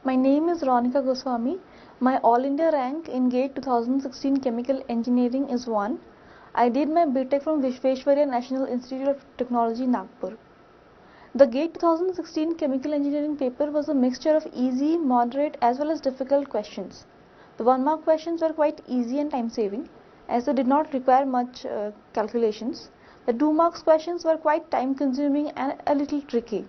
My name is Ronika Goswami. My All India rank in GATE 2016 Chemical Engineering is 1. I did my BTech from Vishveshwarya National Institute of Technology, Nagpur. The GATE 2016 Chemical Engineering paper was a mixture of easy, moderate as well as difficult questions. The 1-mark questions were quite easy and time saving as they did not require much calculations. The 2-mark questions were quite time consuming and a little tricky.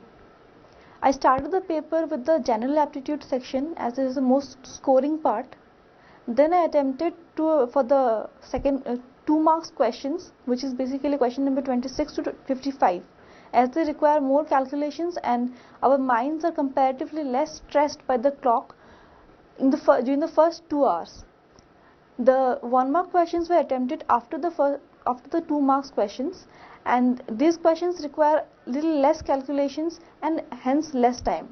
I started the paper with the general aptitude section as it is the most scoring part. Then I attempted for the second 2 marks questions, which is basically question number 26 to 55, as they require more calculations and our minds are comparatively less stressed by the clock during the first 2 hours. The 1-mark questions were attempted after the 2 marks questions, and these questions require little less calculations and hence less time.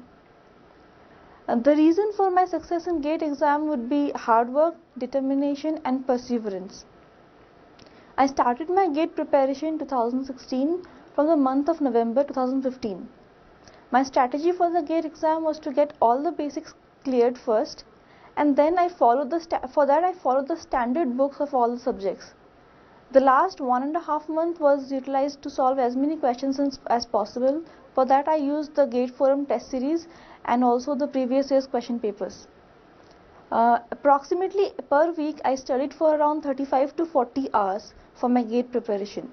The reason for my success in GATE exam would be hard work, determination and perseverance. I started my GATE preparation in 2016 from the month of November 2015. My strategy for the GATE exam was to get all the basics cleared first, and then I followed the standard books of all the subjects. The last 1.5 months was utilized to solve as many questions as possible. For that I used the GATE Forum test series and also the previous year's question papers. Approximately per week I studied for around 35 to 40 hours for my GATE preparation.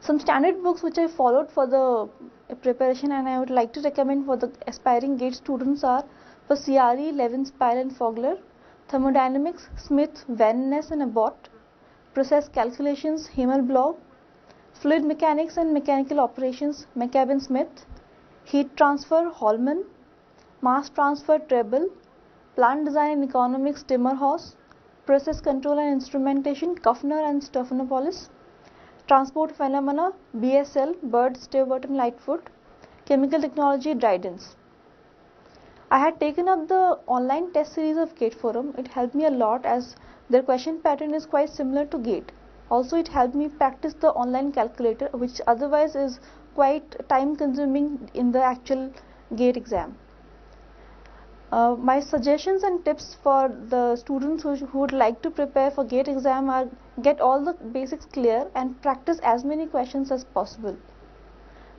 Some standard books which I followed for the preparation and I would like to recommend for the aspiring GATE students are for CRE, Levin, Spire and Fogler, Thermodynamics, Smith, Van Ness and Abbott, Process Calculations, Himmel-Bloch, Fluid Mechanics and Mechanical Operations, McCabe and Smith, Heat Transfer, Holman, Mass Transfer, Trebel, Plant Design and Economics, Timmerhaus, Process Control and Instrumentation, Kuffner and Stephanopoulos, Transport Phenomena, BSL, Bird, Stewart and Lightfoot, Chemical Technology, Drydens. I had taken up the online test series of GATE Forum. It helped me a lot as their question pattern is quite similar to GATE. Also, it helped me practice the online calculator, which otherwise is quite time consuming in the actual GATE exam. My suggestions and tips for the students who would like to prepare for GATE exam are: get all the basics clear and practice as many questions as possible.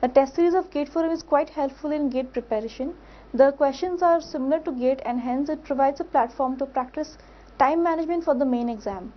The test series of GATE Forum is quite helpful in GATE preparation. The questions are similar to GATE and hence it provides a platform to practice time management for the main exam.